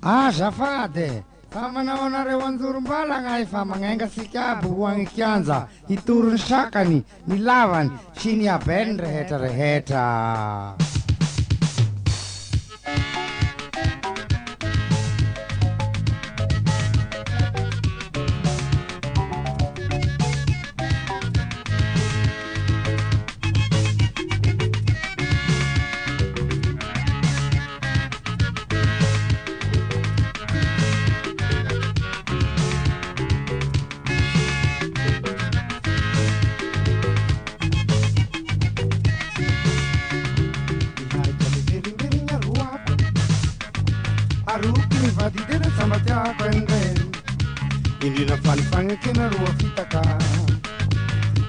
Azafady, fa manao anareo anjorom-balagna fa magnenga sikabo hoagny kianja hitorony sakany, ny lavany sy ny abeny rehetra rehetra. Arukini vadi dere sama tia kwende Ini na fani fange kena rua fitaka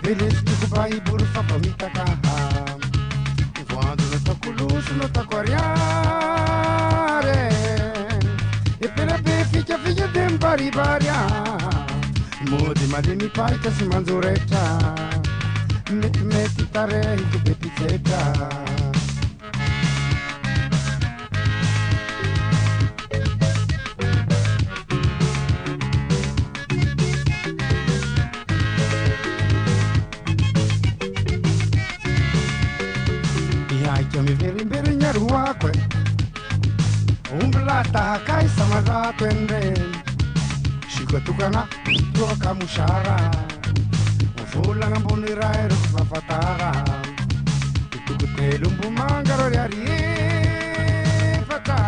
Veles tuku bai buru fapa mitaka Ifuandu na takulusu na takwariare E pera pe ficha ficha dem bari baria Modi mademi paita si manzureta Meti tare hiku pepiceta Mi veri mberi nyarua kwe Umblata hakai samara kwende Shiko tukana tuwa kamushara Ufula ngambuni rai rufa fatara Tukute lumbu mangaro yari fata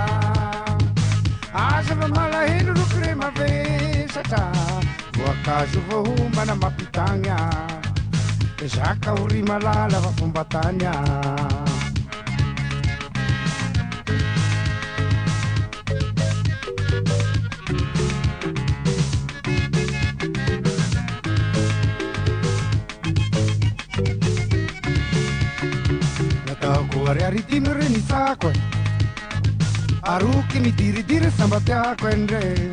Asava mala hiru rukrema vesata Wakazu vohumba na mapitanya Shaka urima lala wafumbatanya Ari timere ni sakwe Aruki ni diri diri sambate akwende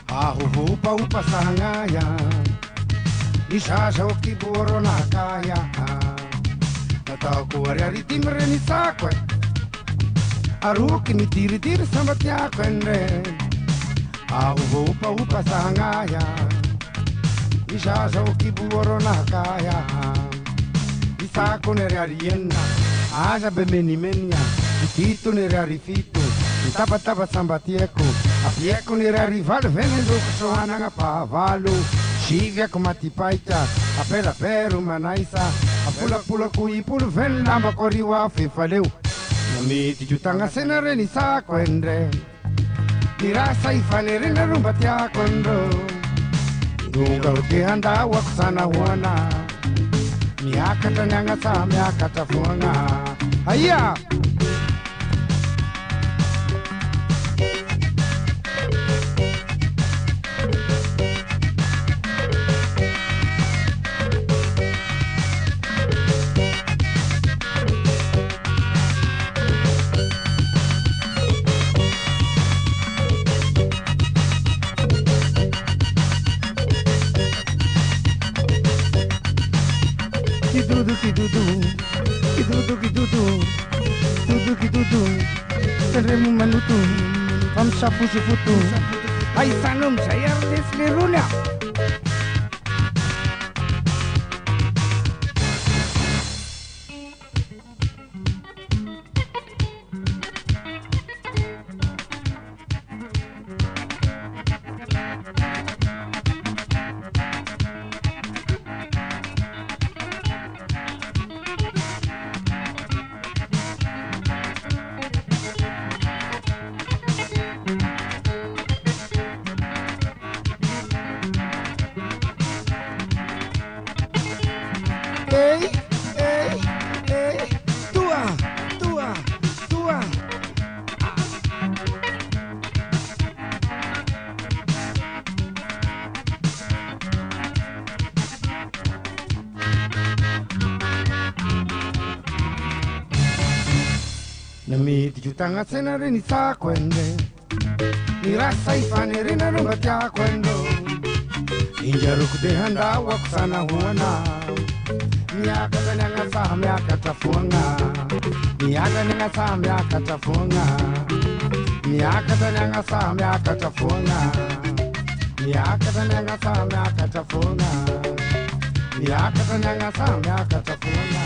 Ahu upa upa sangaya Ishasha okiboro nakaya Nataku ari timere ni sakwe Aruki ni diri diri sambate akwende Ahu upa sangaya Ishasha okiboro nakaya Isako nere arienda Aja bemeni menia, itito nere arifito, itapa sambatieko, apieko nere arivalo, venendo kusohana nga pavalo, shivya kumatipaita, apela peru manaisa, apula kuipulu ven lamba koriwa fefaleu, namiti jutanga senare ni sa kwendre, nirasa ifanere na rumbatia kwendo, dunga ukihanda wakusana wana, miakata nyanga sa miakata fuanga Aya! Kidudu, teremu manutu, pamsapu sifutu, ay sanum sayar deslirunya. Tua. Nami dijutanga senare ni sa kwende, ni rasa ifanere na rumbatia kwendo, injaru kudehanda wakusana huana. Miaka nanga sa miaka tafunga, miaka nanga sa miaka tafunga. miaka tanyanga sa miaka tafunga miaka tanyanga sa miaka tafunga miaka tanyanga sa miaka tafunga